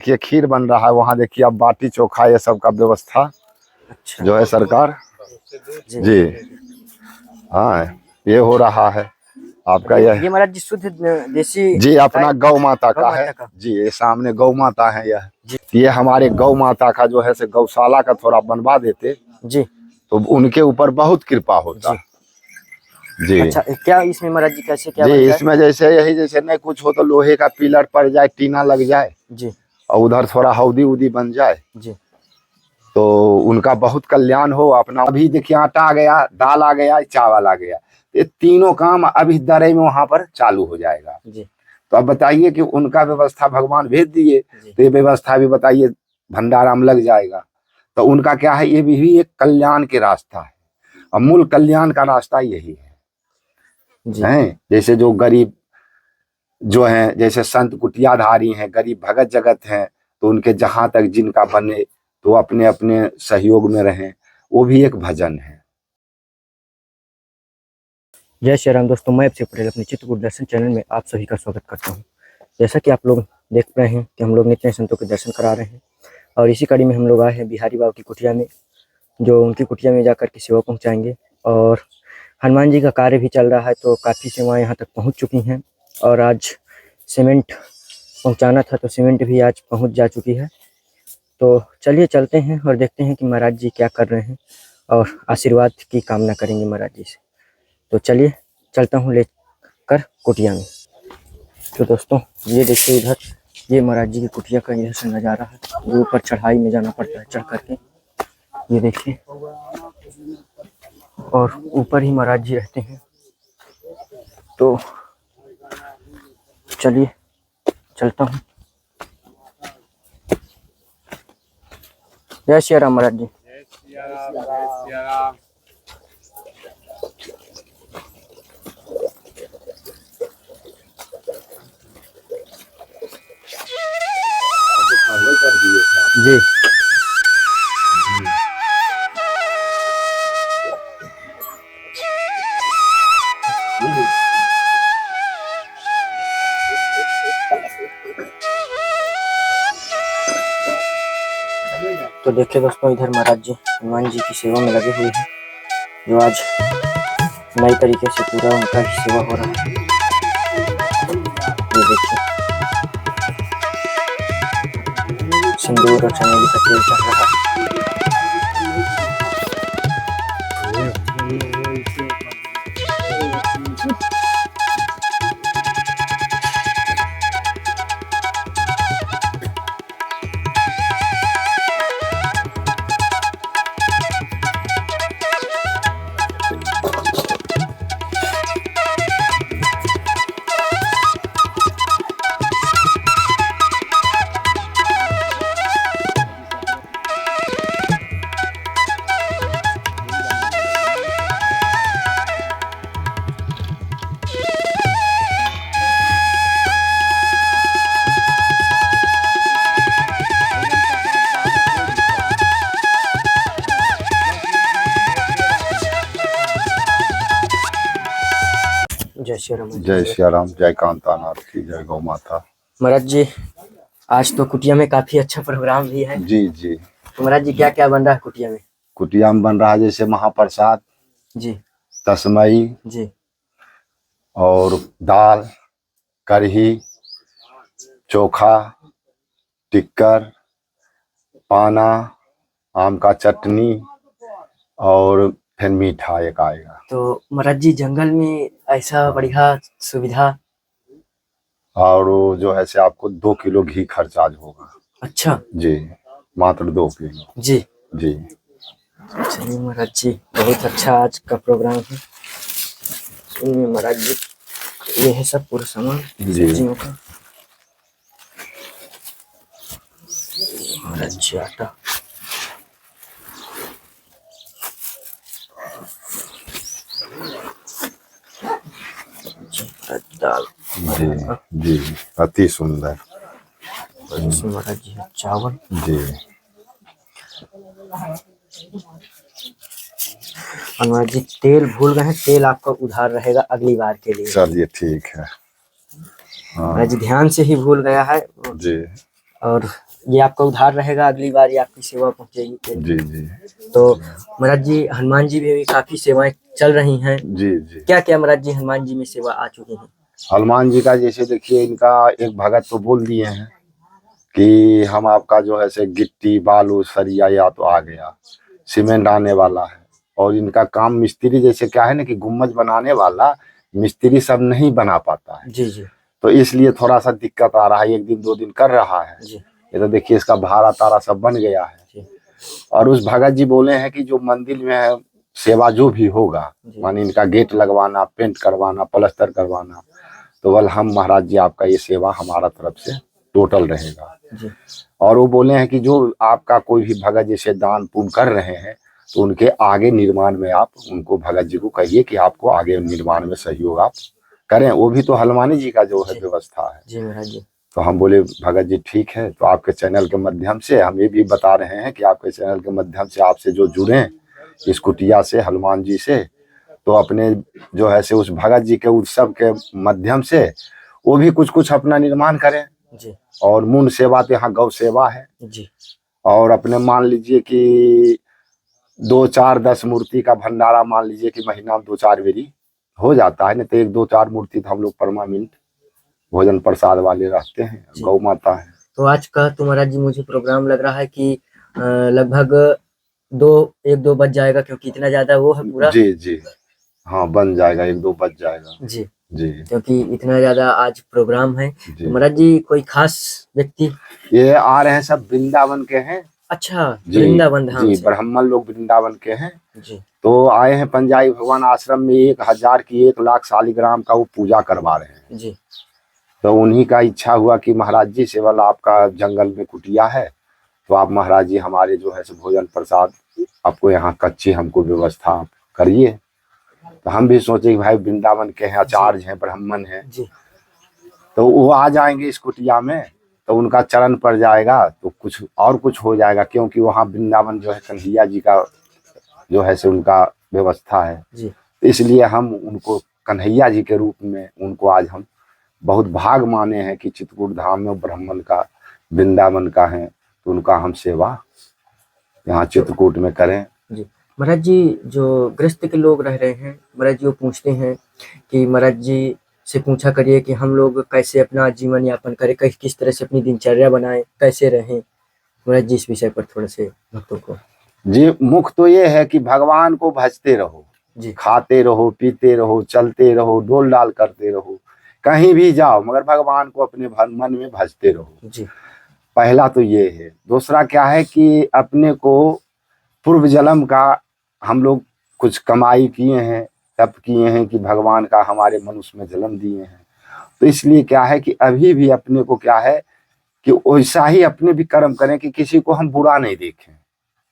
देखिए खीर बन रहा है वहाँ, देखिए अब बाटी चोखा ये सब का व्यवस्था अच्छा जो है सरकार जी हाँ ये हो रहा है आपका। ये महाराज जी शुद्ध देसी जी अपना गौ माता गौ का माता है का जी, ये सामने गौ माता है यह जी ये हमारे गौ माता का जो है से गौशाला का थोड़ा बनवा देते जी तो उनके ऊपर बहुत कृपा होता जी। अच्छा क्या इसमें महाराज जी कैसे क्या जी बनता है? इसमें जैसे यही जैसे नहीं कुछ हो तो लोहे का पिलर पड़ जाए, टीना लग जाए जी और उधर थोड़ा हौदी उदी बन जाए जी तो उनका बहुत कल्याण हो अपना। अभी देखिए आटा आ गया, दाल आ गया, चावल आ गया, ये तीनों काम अभी दरे में वहां पर चालू हो जाएगा जी। तो अब बताइए कि उनका व्यवस्था भगवान भेज दिए तो ये व्यवस्था भी बताइए भंडारा में लग जाएगा तो उनका क्या है, ये भी एक कल्याण के रास्ता है और मूल कल्याण का रास्ता यही है जी हैं। जैसे जो गरीब जो हैं, जैसे संत कुटियाधारी हैं, गरीब भगत जगत हैं तो उनके जहां तक जिनका बने तो अपने अपने सहयोग में रहें, वो भी एक भजन है। जय श्री राम दोस्तों, मैं आपसे पटेल अपने चित्रकूट दर्शन चैनल में आप सभी का स्वागत करता हूं। जैसा कि आप लोग देख रहे हैं कि हम लोग नित्य संतों के दर्शन करा रहे हैं और इसी कड़ी में हम लोग आए हैं बिहारी बाबा की कुटिया में, जो उनकी कुटिया में जाकर के सेवा पहुंचाएंगे। और हनुमान जी का कार्य भी चल रहा है तो काफ़ी सेवाएँ यहाँ तक पहुँच चुकी हैं और आज सीमेंट पहुँचाना था तो सीमेंट भी आज पहुँच जा चुकी है। तो चलिए चलते हैं और देखते हैं कि महाराज जी क्या कर रहे हैं और आशीर्वाद की कामना करेंगे महाराज जी से। तो चलिए चलता हूँ लेकर कुटिया में। तो दोस्तों ये देखिए इधर ये महाराज जी की कुटिया का इधर से नज़ारा है, जो ऊपर चढ़ाई में जाना पड़ता है चढ़ करके, ये देखिए। और ऊपर ही महाराज जी रहते हैं। तो चलिए चलता हूँ। जय श्री राम महाराज जी। जी तो देखिए दोस्तों इधर महाराज जी हनुमान जी की सेवा में लगे हुए हैं, जो आज नई तरीके से पूरा उनका ही सेवा हो रहा है। ये देखिए सिंदूर और चमेली का तेल चढ़ रहा है। जय श्री राम। जय श्री राम, जय कांतानाथ की जय गौ माता। महाराज जी आज तो कुटिया में काफी अच्छा प्रोग्राम भी है। जी जी। तो महाराज जी क्या क्या बन रहा है कुटिया में? कुटिया में बन रहा है जैसे महाप्रसाद जी तस्मई जी और दाल, कढ़ी, चोखा, टिक्कर, पाना, आम का चटनी और फिर मीठा एक आएगा। तो महाराज जी जंगल में ऐसा बढ़िया सुविधा। और वो जो है से आपको 2 किलो घी खर्चा होगा। अच्छा जी, मात्र 2 किलो जी जी। चलिए महाराज जी बहुत अच्छा आज का प्रोग्राम है। सुनिए महाराज जी ये है सब पूरा सामान सब्जियों का। महाराज जी आटा, दाल जी जी अति सुंदर। महाराज जी चावल जी। महाराज जी तेल भूल गए हैं, तेल आपका उधार रहेगा अगली बार के लिए। चलिए ठीक है। महाराज जी ध्यान से ही भूल गया है जी। और ये आपका उधार रहेगा, अगली बार ये आपकी सेवा पहुंचेगी। जी जी तो महाराज जी हनुमान जी में भी काफी सेवाएं चल रही हैं। जी जी। क्या क्या महाराज जी हनुमान जी में सेवा आ चुकी है? हनुमान जी का जैसे देखिए, इनका एक भगत तो बोल दिए हैं कि हम आपका जो है से गिट्टी बालू सरिया या तो आ गया, सीमेंट आने वाला है। और इनका काम मिस्त्री जैसे क्या है ना कि गुम्बज बनाने वाला मिस्त्री सब नहीं बना पाता है। जी जी तो इसलिए थोड़ा सा दिक्कत आ रहा है, एक दिन दो दिन कर रहा है। जी ये तो देखिए इसका भाड़ा तारा सब बन गया है। जी और उस भगत जी बोले हैं कि जो मंदिर में है सेवा जो भी होगा, जी माने इनका गेट लगवाना, पेंट करवाना, प्लास्टर करवाना, तो बल हम महाराज जी आपका ये सेवा हमारा तरफ से टोटल रहेगा। जी और वो बोले हैं कि जो आपका कोई भी भगत जैसे दान पुण्य कर रहे हैं तो उनके आगे निर्माण में आप उनको भगत जी को कहिए कि आपको आगे निर्माण में सहयोग आप करें। वो भी तो हनुमानी जी का जो है जी। व्यवस्था है। जी महाराज जी। तो हम बोले भगत जी ठीक है, तो आपके चैनल के माध्यम से हम ये भी बता रहे हैं कि आपके चैनल के माध्यम से आपसे जो जुड़े इस कुटिया से हनुमान जी से, तो अपने जो है से उस भगत जी के उत्सव के माध्यम से वो भी कुछ कुछ अपना निर्माण करें। जी और मूल सेवा तो यहाँ गौ सेवा है। जी और अपने मान लीजिए कि 2 4 10 मूर्ति का भंडारा मान लीजिए कि महीना में 2 4 बेरी हो जाता है, नहीं तो 1 2 4 मूर्ति तो हम लोग परमानेंट भोजन प्रसाद वाले रहते हैं। जी। गौ माता है। तो आज का तो महाराज जी मुझे प्रोग्राम लग रहा है कि लगभग 1 2 बज जाएगा, क्योंकि इतना ज्यादा वो है पूरा। जी जी हाँ, बन जाएगा, 1 2 बज जाएगा। जी जी क्योंकि इतना ज्यादा आज प्रोग्राम है। जी। तो महाराज जी कोई खास व्यक्ति? ये आ रहे हैं सब वृंदावन के हैं। अच्छा, जी वृंदावन धाम जी, से। ब्राह्मण लोग वृंदावन के हैं। जी तो आए हैं पंजाबी भगवान आश्रम में 1000 की 1 लाख शालिग्राम का वो पूजा करवा रहे हैं। जी तो उन्हीं का इच्छा हुआ कि महाराज जी से वाला आपका जंगल में कुटिया है, तो आप महाराज जी हमारे जो है सो भोजन प्रसाद आपको यहाँ कच्ची हमको व्यवस्था आप करिए। तो हम भी सोचे कि भाई वृंदावन के हैं, आचार्य हैं, ब्राह्मण हैं, जी तो वो आ जाएंगे इस कुटिया में, तो उनका चरण पड़ जाएगा तो कुछ और कुछ हो जाएगा। क्योंकि वहाँ वृंदावन जो है कन्हैया जी का जो है सो उनका व्यवस्था है। जी तो इसलिए हम उनको कन्हैया जी के रूप में उनको आज हम बहुत भाग माने हैं कि चित्रकूट धाम में ब्राह्मण का वृंदावन का है, तो उनका हम सेवा यहाँ चित्रकूट में करें। जी महाराज जी, जो गृहस्थ के लोग रह रहे हैं महाराज जी, वो पूछते हैं कि महाराज जी से पूछा करिए कि हम लोग कैसे अपना जीवन यापन करें, किस तरह से अपनी दिनचर्या बनाएं, कैसे रहें। महाराज जी इस विषय पर थोड़ा से भक्तों को। जी, मुख्य तो ये है कि भगवान को भजते रहो, जी खाते रहो, पीते रहो, चलते रहो, डोल डाल करते रहो, कहीं भी जाओ मगर भगवान को अपने मन में भजते रहो। जी पहला तो ये है। दूसरा क्या है कि अपने को पूर्व जन्म का हम लोग कुछ कमाई किए हैं, तप किए हैं कि भगवान का हमारे मनुष्य में जन्म दिए हैं। तो इसलिए क्या है कि अभी भी अपने को क्या है कि वैसा ही अपने भी कर्म करें कि किसी को हम बुरा नहीं देखें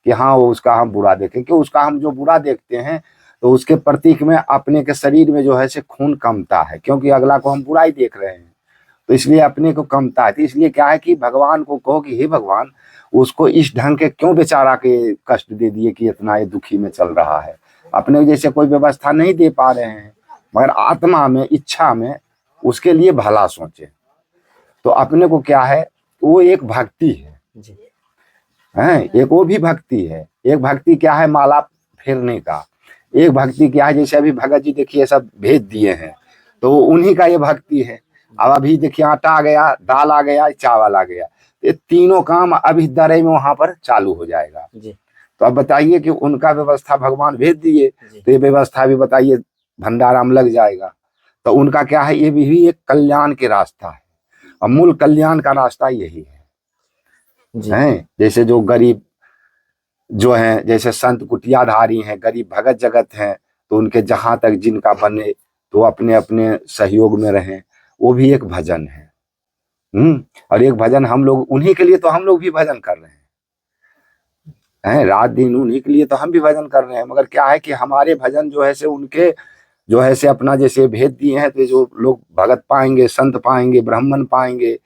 कि हाँ वो उसका हम बुरा देखें, कि उसका हम जो बुरा देखते हैं तो उसके प्रतीक में अपने के शरीर में जो है से खून कमता है, क्योंकि अगला को हम बुराई देख रहे हैं तो इसलिए अपने को कमता है। तो इसलिए क्या है कि भगवान को कहो कि हे भगवान उसको इस ढंग के क्यों बेचारा के कष्ट दे दिए कि इतना ये दुखी में चल रहा है। अपने जैसे कोई व्यवस्था नहीं दे पा रहे हैं मगर आत्मा में इच्छा में उसके लिए भला सोचे। तो अपने को क्या है, वो एक भक्ति है। जी हैं, एक वो भी भक्ति है। एक भक्ति क्या है, माला फेरने का। एक भक्ति क्या है, जैसे अभी भगत जी देखिए सब भेज दिए हैं तो उन्हीं का ये भक्ति है। अब अभी देखिए आटा आ गया, दाल आ गया, चावल आ गया, ये तीनों काम अभी दरे में वहां पर चालू हो जाएगा। जी तो अब बताइए कि उनका व्यवस्था भगवान भेज दिए जी तो ये व्यवस्था भी बताइए भंडारा में लग जाएगा। तो उनका क्या है, ये भी एक कल्याण के रास्ता है और मूल कल्याण का रास्ता यही है। जी हैं, जैसे जो गरीब जो हैं, जैसे संत कुटियाधारी हैं, गरीब भगत जगत हैं, तो उनके जहां तक जिनका बने तो अपने अपने सहयोग में रहें, वो भी एक भजन है। और एक भजन हम लोग उन्हीं के लिए तो हम लोग भी भजन कर रहे हैं रात दिन उन्हीं के लिए तो हम भी भजन कर रहे हैं। मगर क्या है कि हमारे भजन जो है से उनके जो है से अपना जैसे भेद दिए हैं, तो जो लोग भगत पाएंगे, संत पाएंगे, ब्राह्मण पाएंगे,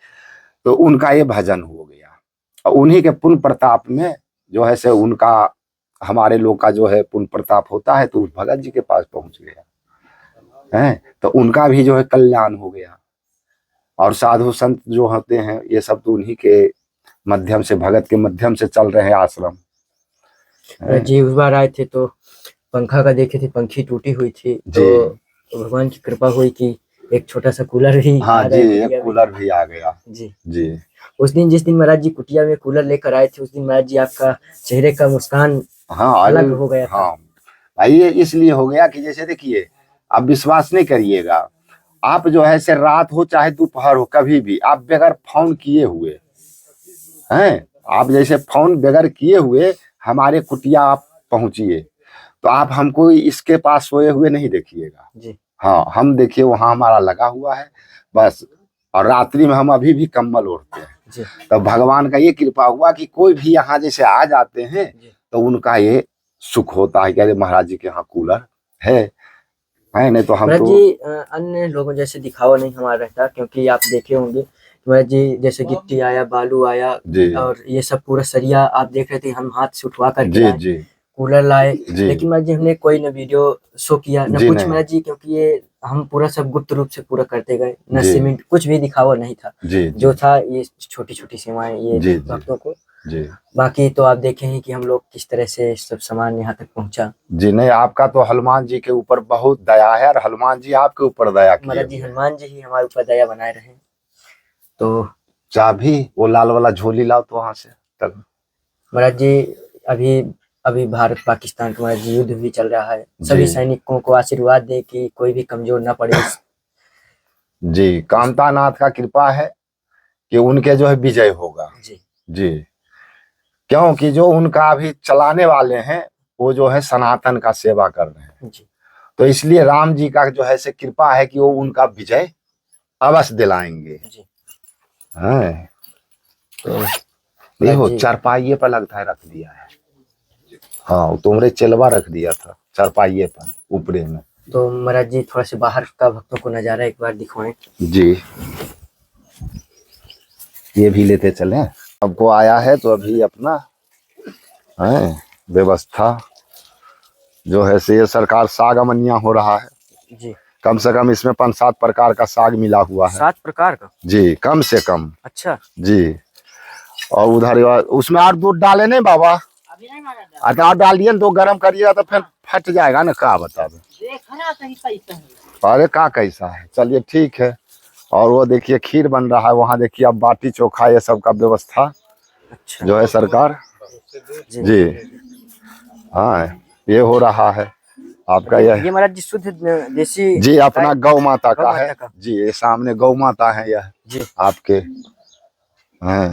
तो उनका ये भजन हो गया। और उन्हीं के पुण्य प्रताप में जो है से उनका हमारे लोग का जो है पुण्य प्रताप होता है, तो उस भगत जी के पास पहुंच गया है, तो उनका भी जो है कल्याण हो गया। और साधु संत जो होते हैं ये सब तो उन्हीं के माध्यम से, भगत के माध्यम से चल रहे हैं आश्रम। जी उस बार आए थे तो पंखा का देखे थे, पंखी टूटी हुई थी, तो भगवान की कृपा हुई कि एक छोटा सा कूलर भी हाँ आ जी, गया एक कूलर भी आ गया। जी। जी उस दिन जिस दिन महाराज जी कुटिया में कूलर लेकर आए थे, उस दिन महाराज जी आपका चेहरे का मुस्कान हाँ अलग हो गया था। हाँ भाई, ये इसलिए हो गया कि जैसे देखिए, आप विश्वास नहीं करिएगा, आप जो है से रात हो चाहे दोपहर हो, कभी भी आप बगैर फोन किए हुए हैं, आप जैसे फोन बगैर किए हुए हमारे कुटिया आप पहुंचिए, तो आप हमको इसके पास सोए हुए नहीं देखिएगा जी। हाँ, हम देखिए वहां हमारा लगा हुआ है बस, और रात्रि में हम अभी भी कंबल ओढ़ते हैं जी। तो भगवान का ये कृपा हुआ कि कोई भी यहाँ जैसे आ जाते हैं तो उनका ये सुख होता है कि अरे महाराज जी के यहाँ कूलर है। नहीं तो हम महाराज तो जी अन्य लोगों जैसे दिखावा नहीं हमारा रहता, क्योंकि आप देखे होंगे महाराज जी जैसे गिट्टी आया, बालू आया और ये सब पूरा सरिया आप देख रहे थे, हम हाथ से उठवा करके जी कूलर लाए, लेकिन महाराज जी हमने कोई न वीडियो शो किया न कुछ महाराज जी, क्योंकि ये हम पूरा सब गुप्त रूप से पूरा करते गए, न सीमेंट कुछ भी दिखावा नहीं था। जो था ये छोटी छोटी सेवाएं ये भक्तों को। बाकी तो आप देखे हैं कि हम लोग किस तरह से सब सामान यहाँ तक पहुंचा। जी नहीं, आपका तो हनुमान जी के ऊपर बहुत दया है और हनुमान जी आपके ऊपर दया किए। महाराज जी हनुमान जी ही हमारे ऊपर दया बनाए रहे। तो चाबी वो लाल वाला झोली लाओ तो वहां से तक। महाराज जी अभी भारत पाकिस्तान का महाराज जी युद्ध भी चल रहा है, सभी सैनिकों को आशीर्वाद दे कि कोई भी कमजोर ना पड़े। जी कामतानाथ का कृपा है कि उनके जो है विजय होगा। जी क्योंकि जो उनका अभी चलाने वाले हैं वो जो है सनातन का सेवा कर रहे हैं जी। तो इसलिए राम जी का जो है से कृपा है कि वो उनका विजय अवश्य दिलाएंगे। हाँ तो देखो चारपाइये पर लगता है रख दिया है। हाँ तुमरे चलवा रख दिया था चारपाइये पर ऊपरे में। तो महाराज जी थोड़ा से बाहर का भक्तों को नजारा एक बार दिखवाएं। जी ये भी लेते चले, आपको आया है तो अभी अपना है व्यवस्था जो है से ये सरकार साग अमनिया हो रहा है जी। कम से कम इसमें 5-7 प्रकार का साग मिला हुआ है। 7 प्रकार का? जी कम से कम। अच्छा जी और उधर उसमें और दूध डाले नहीं बाबा? अभी नहीं मारा, अच्छा और डाल दिए तो गर्म करिएगा तो फिर फट जाएगा ना, क्या बता दो। अरे का कैसा है, चलिए ठीक है। और वो देखिए खीर बन रहा है वहाँ, देखिए अब बाटी चोखा ये सब का व्यवस्था अच्छा। जो है सरकार जी हाँ ये हो रहा है आपका। ये महाराज जी शुद्ध देसी जी अपना गौ माता का है जी, ये सामने गौ माता है यह जी आपके हैं।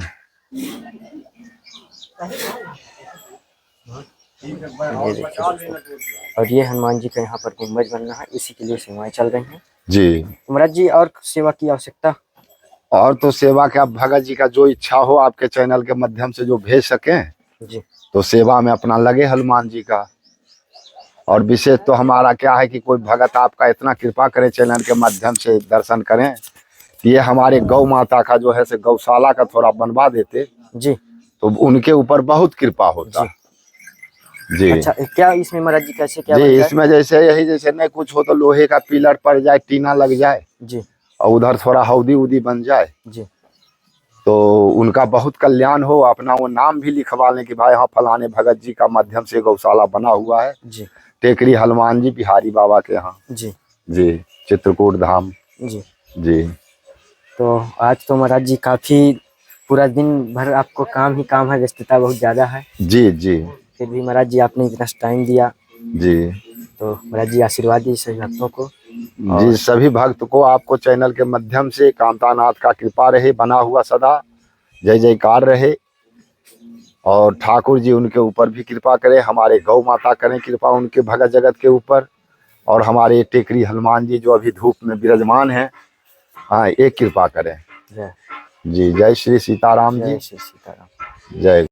और ये हनुमान जी का यहाँ पर गुम्बज बनना है, इसी के लिए सेवाएं चल रही हैं जी। महाराज जी और सेवा की आवश्यकता? और तो सेवा के आप भगत जी का जो इच्छा हो आपके चैनल के माध्यम से जो भेज सकें जी, तो सेवा में अपना लगे हनुमान जी का। और विशेष तो हमारा क्या है कि कोई भगत आपका इतना कृपा करे चैनल के माध्यम से दर्शन करें, ये हमारे गौ माता का जो है से गौशाला का थोड़ा बनवा देते जी तो उनके ऊपर बहुत कृपा होता जी। अच्छा क्या इसमें महाराज जी कैसे क्या जी इसमें जैसे यही जैसे नहीं कुछ हो तो लोहे का पिलर पड़ जाए, टीना लग जाए जी, और उधर थोड़ा हौदी उदी बन जाए जी, तो उनका बहुत कल्याण हो। अपना वो नाम भी लिखवा लें कि भाई हाँ फलाने भगत जी का माध्यम से गौशाला बना हुआ है जी, टेकरी हनुमान जी बिहारी बाबा के यहाँ जी जी चित्रकूट धाम जी जी। तो आज तो महाराज जी काफी पूरा दिन भर आपको काम ही काम है, व्यस्तता बहुत ज्यादा है जी जी। फिर भी महाराज जी आपने इतना टाइम दिया जी, तो महाराज जी आशीर्वाद दीजिए सभी भक्तों को। जी सभी भक्त को आपको चैनल के माध्यम से कामतानाथ का कृपा रहे बना हुआ सदा, जय जयकार रहे। और ठाकुर जी उनके ऊपर भी कृपा करें, हमारे गौ माता करें कृपा उनके भगत जगत के ऊपर, और हमारे टेकरी हनुमान जी जो अभी धूप में विराजमान हैं हाँ एक कृपा करें जी। जय श्री सीताराम जी, श्री सीताराम, जय।